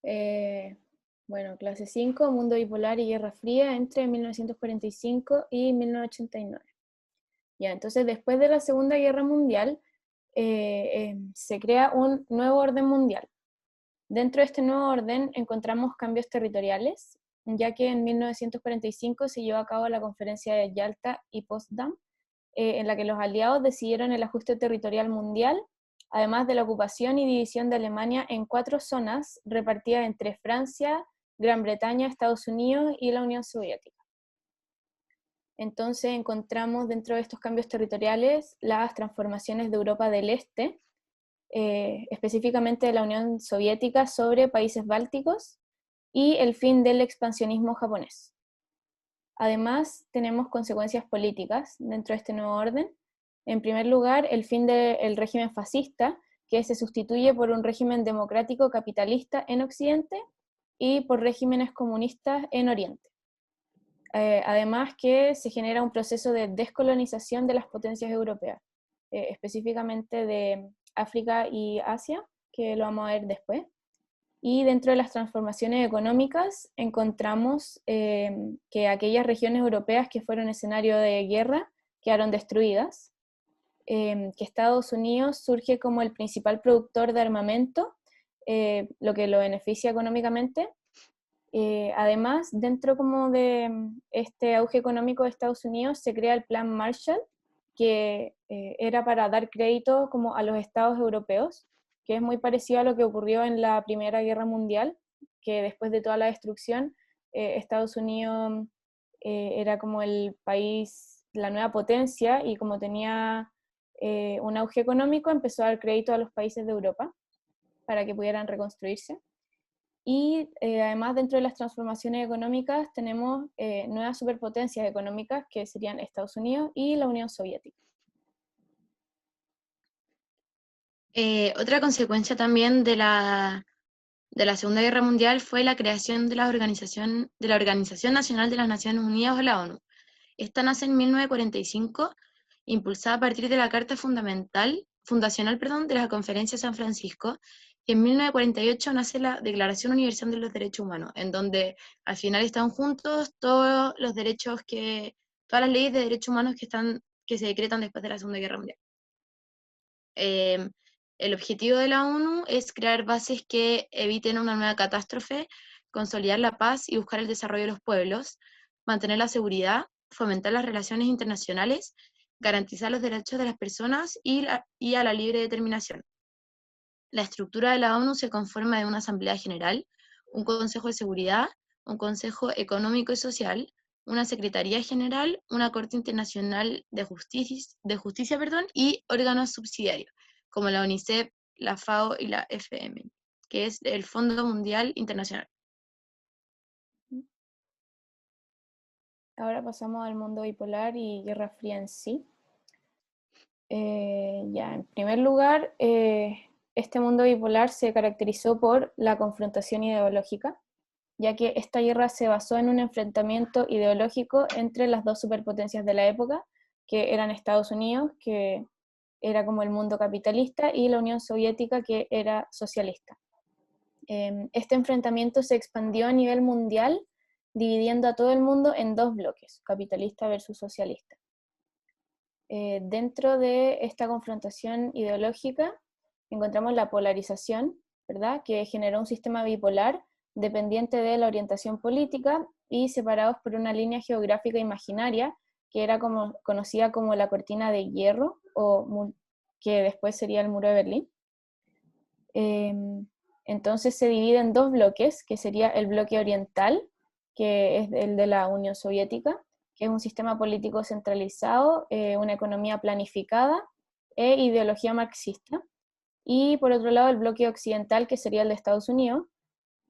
Eh, bueno, clase 5, Mundo bipolar y Guerra Fría entre 1945 y 1989. Ya, entonces después de la Segunda Guerra Mundial se crea un nuevo orden mundial. Dentro de este nuevo orden encontramos cambios territoriales, ya que en 1945 se llevó a cabo la conferencia de Yalta y Potsdam, en la que los aliados decidieron el ajuste territorial mundial, además de la ocupación y división de Alemania en 4 zonas repartidas entre Francia, Gran Bretaña, Estados Unidos y la Unión Soviética. Entonces encontramos dentro de estos cambios territoriales las transformaciones de Europa del Este, específicamente de la Unión Soviética sobre países bálticos, y el fin del expansionismo japonés. Además, tenemos consecuencias políticas dentro de este nuevo orden. En primer lugar, el fin del régimen fascista, que se sustituye por un régimen democrático capitalista en Occidente y por regímenes comunistas en Oriente. Además que se genera un proceso de descolonización de las potencias europeas, específicamente de África y Asia, que lo vamos a ver después. Y dentro de las transformaciones económicas encontramos que aquellas regiones europeas que fueron escenario de guerra quedaron destruidas, que Estados Unidos surge como el principal productor de armamento, lo que lo beneficia económicamente. Además, dentro como de este auge económico de Estados Unidos se crea el Plan Marshall, que era para dar crédito como a los estados europeos, que es muy parecido a lo que ocurrió en la Primera Guerra Mundial, que después de toda la destrucción, Estados Unidos era como el país, la nueva potencia, y como tenía un auge económico, empezó a dar crédito a los países de Europa para que pudieran reconstruirse. Y además dentro de las transformaciones económicas tenemos nuevas superpotencias económicas que serían Estados Unidos y la Unión Soviética. Otra consecuencia también de la Segunda Guerra Mundial fue la creación de de la Organización Nacional de las Naciones Unidas o la ONU. Esta nace en 1945, impulsada a partir de la Carta Fundacional de la Conferencia de San Francisco, y en 1948 nace la Declaración Universal de los Derechos Humanos, en donde al final están juntos todos los derechos todas las leyes de derechos humanos que se decretan después de la Segunda Guerra Mundial. El objetivo de la ONU es crear bases que eviten una nueva catástrofe, consolidar la paz y buscar el desarrollo de los pueblos, mantener la seguridad, fomentar las relaciones internacionales, garantizar los derechos de las personas y a la libre determinación. La estructura de la ONU se conforma de una Asamblea General, un Consejo de Seguridad, un Consejo Económico y Social, una Secretaría General, una Corte Internacional de Justicia, y órganos subsidiarios, como la UNICEF, la FAO y la FM, que es el Fondo Mundial Internacional. Ahora pasamos al mundo bipolar y Guerra Fría en sí. Ya, en primer lugar, este mundo bipolar se caracterizó por la confrontación ideológica, ya que esta guerra se basó en un enfrentamiento ideológico entre las dos superpotencias de la época, que eran Estados Unidos, que era como el mundo capitalista, y la Unión Soviética, que era socialista. Este enfrentamiento se expandió a nivel mundial, dividiendo a todo el mundo en dos bloques, capitalista versus socialista. Dentro de esta confrontación ideológica encontramos la polarización, ¿verdad?, que generó un sistema bipolar dependiente de la orientación política y separados por una línea geográfica imaginaria que era conocida como la cortina de hierro, o que después sería el muro de Berlín. Entonces se divide en dos bloques, que sería el bloque oriental, que es el de la Unión Soviética, que es un sistema político centralizado, una economía planificada e ideología marxista. Y por otro lado el bloque occidental, que sería el de Estados Unidos,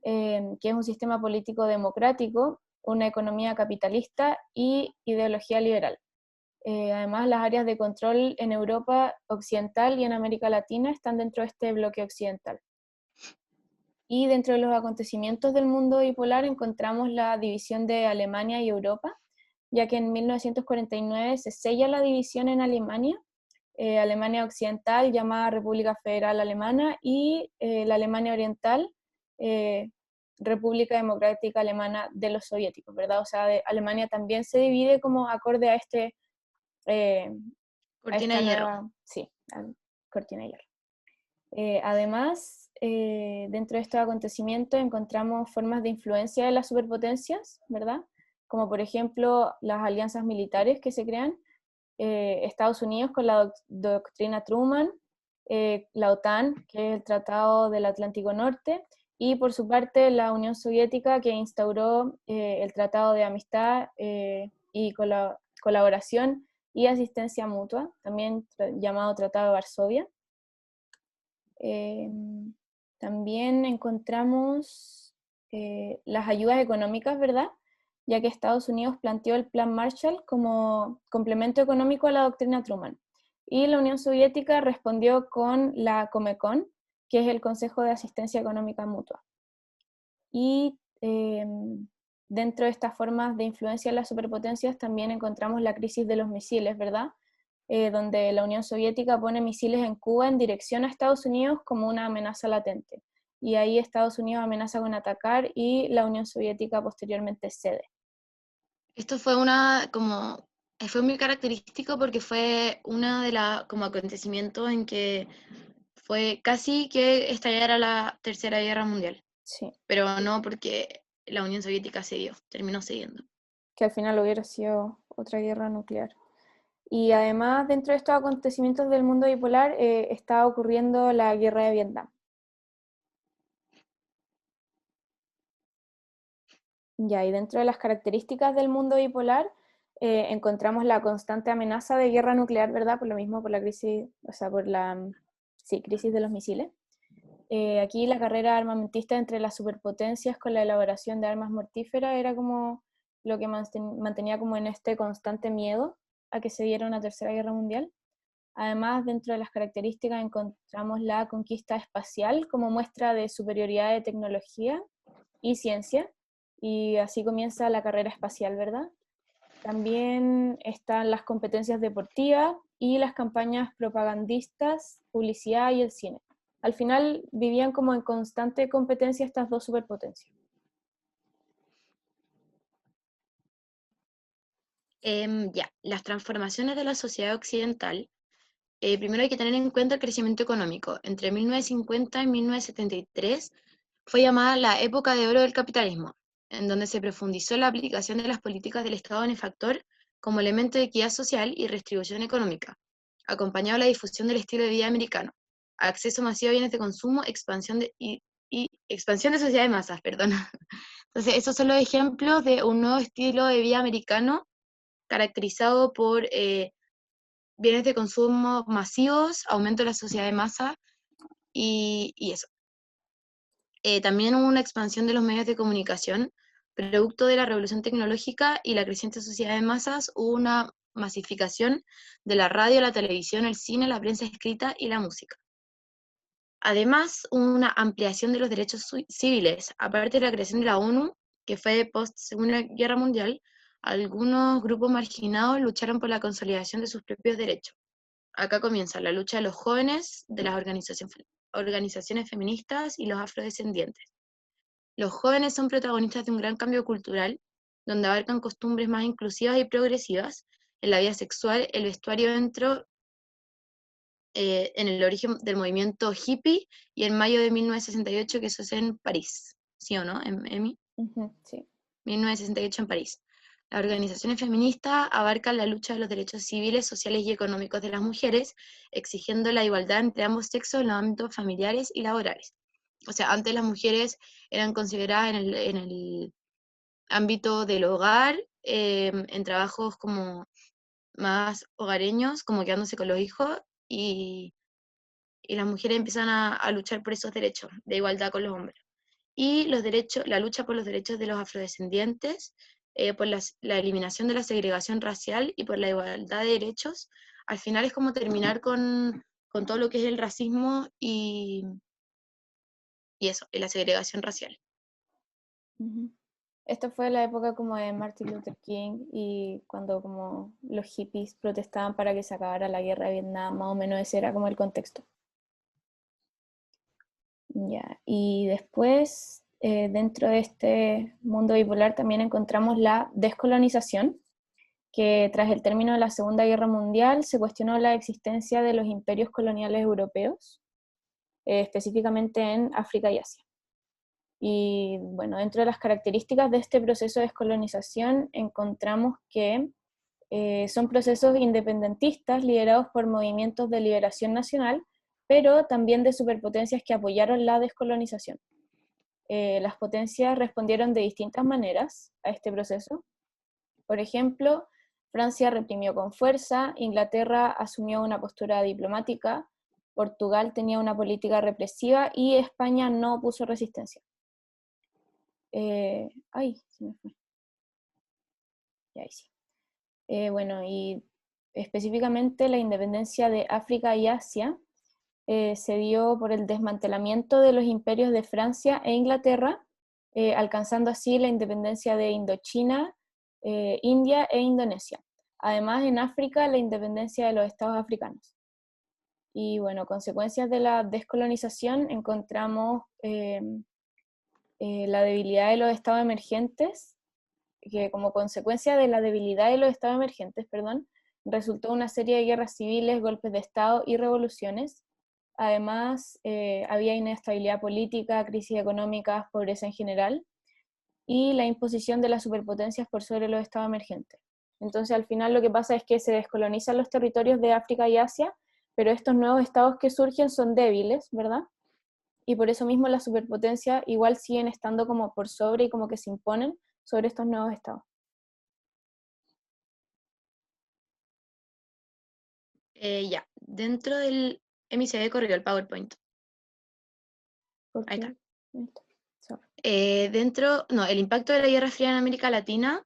que es un sistema político democrático, una economía capitalista y ideología liberal. Además, las áreas de control en Europa occidental y en América Latina están dentro de este bloque occidental. Y dentro de los acontecimientos del mundo bipolar encontramos la división de Alemania y Europa, ya que en 1949 se sella la división en Alemania, Alemania Occidental, llamada República Federal Alemana, y la Alemania Oriental, República Democrática Alemana de los soviéticos, ¿verdad? O sea, Alemania también se divide como acorde a a Cortina esta de hierro. nueva, sí, cortina de hierro. Además, dentro de estos acontecimientos encontramos formas de influencia de las superpotencias, ¿verdad? Como por ejemplo las alianzas militares que se crean, Estados Unidos con la doctrina Truman, la OTAN, que es el Tratado del Atlántico Norte, y por su parte la Unión Soviética, que instauró el Tratado de Amistad y colaboración y asistencia mutua, también llamado Tratado de Varsovia. También encontramos las ayudas económicas, ¿verdad? Ya que Estados Unidos planteó el Plan Marshall como complemento económico a la doctrina Truman. Y la Unión Soviética respondió con la Comecon, que es el Consejo de Asistencia Económica Mutua. Y dentro de estas formas de influencia de las superpotencias también encontramos la crisis de los misiles, ¿verdad? Donde la Unión Soviética pone misiles en Cuba en dirección a Estados Unidos como una amenaza latente. Y ahí Estados Unidos amenaza con atacar y la Unión Soviética posteriormente cede. Esto fue fue muy característico porque fue una de las como acontecimientos en que fue casi que estallara la Tercera Guerra Mundial, Sí, pero no porque la Unión Soviética cedió, terminó cediendo. que al final hubiera sido otra guerra nuclear. Y además, dentro de estos acontecimientos del mundo bipolar, está ocurriendo la guerra de Vietnam. Ya, y dentro de las características del mundo bipolar, encontramos la constante amenaza de guerra nuclear, ¿verdad? Por lo mismo, por la crisis, o sea, por la, sí, crisis de los misiles. Aquí la carrera armamentista entre las superpotencias con la elaboración de armas mortíferas era como lo que mantenía como en este constante miedo a que se diera una tercera guerra mundial. Además, dentro de las características encontramos la conquista espacial como muestra de superioridad de tecnología y ciencia, y así comienza la carrera espacial, ¿verdad? También están las competencias deportivas y las campañas propagandistas, publicidad y el cine. Al final vivían como en constante competencia estas dos superpotencias. Ya, las transformaciones de la sociedad occidental. Primero hay que tener en cuenta el crecimiento económico. Entre 1950 y 1973 fue llamada la época de oro del capitalismo, en donde se profundizó la aplicación de las políticas del Estado benefactor como elemento de equidad social y redistribución económica, acompañado de la difusión del estilo de vida americano, acceso masivo a bienes de consumo, y expansión de sociedad de masas, perdón. Entonces, esos son los ejemplos de un nuevo estilo de vida americano caracterizado por bienes de consumo masivos, aumento de la sociedad de masa y eso. También hubo una expansión de los medios de comunicación, producto de la revolución tecnológica y la creciente sociedad de masas, hubo una masificación de la radio, la televisión, el cine, la prensa escrita y la música. Además, hubo una ampliación de los derechos civiles, aparte de la creación de la ONU, que fue post Segunda Guerra Mundial, algunos grupos marginados lucharon por la consolidación de sus propios derechos. Acá comienza la lucha de los jóvenes, de las organizaciones feministas y los afrodescendientes. Los jóvenes son protagonistas de un gran cambio cultural, donde abarcan costumbres más inclusivas y progresivas en la vida sexual. El vestuario entró en el origen del movimiento hippie y en mayo de 1968, que eso es en París. ¿Sí o no, Emi? Sí. 1968 en París. Las organizaciones feministas abarcan la lucha de los derechos civiles, sociales y económicos de las mujeres, exigiendo la igualdad entre ambos sexos en los ámbitos familiares y laborales. O sea, antes las mujeres eran consideradas en el ámbito del hogar, en trabajos como más hogareños, como quedándose con los hijos, y las mujeres empiezan a luchar por esos derechos de igualdad con los hombres. Y los derechos, la lucha por los derechos de los afrodescendientes, por la eliminación de la segregación racial y por la igualdad de derechos, al final es como terminar con todo lo que es el racismo y eso, y la segregación racial. Esta fue la época como de Martin Luther King y cuando como los hippies protestaban para que se acabara la guerra de Vietnam, más o menos ese era como el contexto. Ya, y después dentro de este mundo bipolar también encontramos la descolonización, que tras el término de la Segunda Guerra Mundial se cuestionó la existencia de los imperios coloniales europeos, específicamente en África y Asia. Y bueno, dentro de las características de este proceso de descolonización encontramos que son procesos independentistas liderados por movimientos de liberación nacional, pero también de superpotencias que apoyaron la descolonización. Las potencias respondieron de distintas maneras a este proceso. Por ejemplo, Francia reprimió con fuerza, Inglaterra asumió una postura diplomática, Portugal tenía una política represiva y España no opuso resistencia. Se me fue. Ya, ahí sí. Bueno, y específicamente la independencia de África y Asia se dio por el desmantelamiento de los imperios de Francia e Inglaterra, alcanzando así la independencia de Indochina, India e Indonesia. Además, en África, la independencia de los estados africanos. Y bueno, consecuencias de la descolonización encontramos la debilidad de los estados emergentes, que como consecuencia de la debilidad de los estados emergentes, resultó una serie de guerras civiles, golpes de estado y revoluciones. Además, había inestabilidad política, crisis económicas, pobreza en general, y la imposición de las superpotencias por sobre los estados emergentes. Entonces, al final lo que pasa es que se descolonizan los territorios de África y Asia, pero estos nuevos estados que surgen son débiles, ¿verdad? Y por eso mismo las superpotencias igual siguen estando como por sobre y como que se imponen sobre estos nuevos estados. Ya, dentro del MCD corrió el PowerPoint. Ahí está. El impacto de la Guerra Fría en América Latina.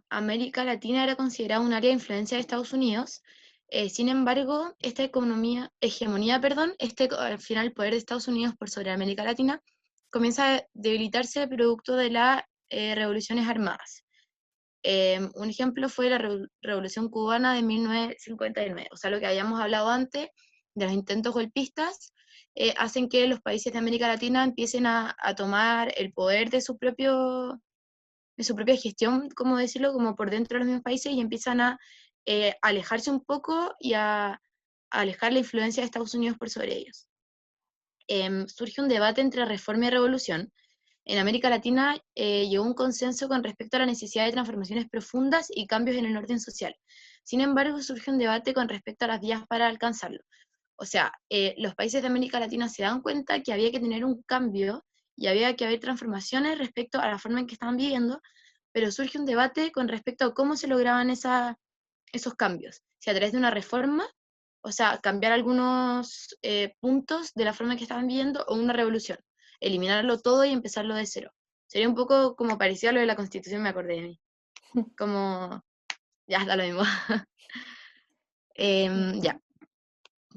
América Latina era considerada un área de influencia de Estados Unidos. Sin embargo, esta hegemonía, al final el poder de Estados Unidos por sobre América Latina, comienza a debilitarse producto de las revoluciones armadas. Un ejemplo fue la Revolución Cubana de 1959, o sea, lo que habíamos hablado antes de los intentos golpistas, hacen que los países de América Latina empiecen a tomar el poder de su propia gestión, como decirlo, como por dentro de los mismos países y empiezan a alejarse un poco y a alejar la influencia de Estados Unidos por sobre ellos. Surge un debate entre reforma y revolución. En América Latina llegó un consenso con respecto a la necesidad de transformaciones profundas y cambios en el orden social. Sin embargo, surge un debate con respecto a las vías para alcanzarlo. O sea, los países de América Latina se dan cuenta que había que tener un cambio y había que haber transformaciones respecto a la forma en que estaban viviendo, pero surge un debate con respecto a cómo se lograban esos cambios. Si a través de una reforma, o sea, cambiar algunos puntos de la forma en que estaban viviendo, o una revolución, eliminarlo todo y empezarlo de cero. Sería un poco como parecido a lo de la Constitución, me acordé de mí. Como, ya está lo mismo. Ya.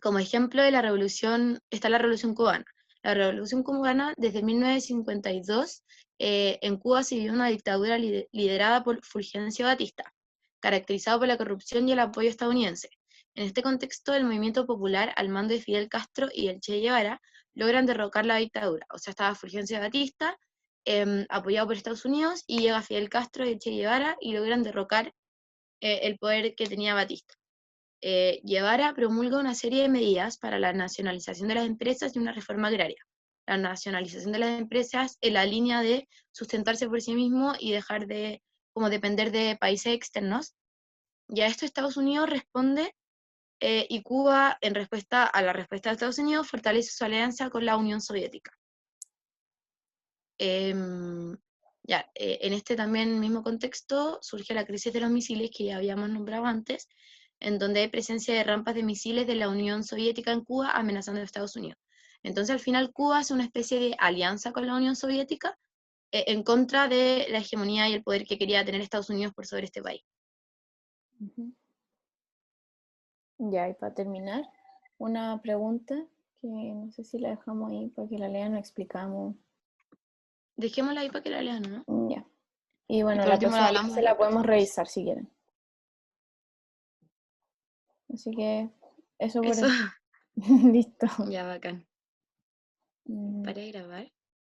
Como ejemplo de la revolución, está la Revolución Cubana. La Revolución Cubana, desde 1952, en Cuba se vivió una dictadura liderada por Fulgencio Batista, caracterizado por la corrupción y el apoyo estadounidense. En este contexto, el movimiento popular, al mando de Fidel Castro y el Che Guevara, logran derrocar la dictadura. O sea, estaba Fulgencio Batista, apoyado por Estados Unidos, y llega Fidel Castro y el Che Guevara y logran derrocar el poder que tenía Batista. Guevara promulga una serie de medidas para la nacionalización de las empresas y una reforma agraria. La nacionalización de las empresas en la línea de sustentarse por sí mismo y dejar de como depender de países externos. Y a esto Estados Unidos responde y Cuba, en respuesta a la respuesta de Estados Unidos, fortalece su alianza con la Unión Soviética. En este también mismo contexto surge la crisis de los misiles que ya habíamos nombrado antes, en donde hay presencia de rampas de misiles de la Unión Soviética en Cuba amenazando a Estados Unidos. Entonces al final Cuba hace una especie de alianza con la Unión Soviética en contra de la hegemonía y el poder que quería tener Estados Unidos por sobre este país. Ya, y para terminar, una pregunta que no sé si la dejamos ahí para que la lean o explicamos. Dejémosla ahí para que la lean, ¿no? Ya. Y bueno, por la último la próxima hablamos clase la podemos revisar si quieren. Así que eso por Eso. hoy. Listo. Ya, bacán. Para grabar.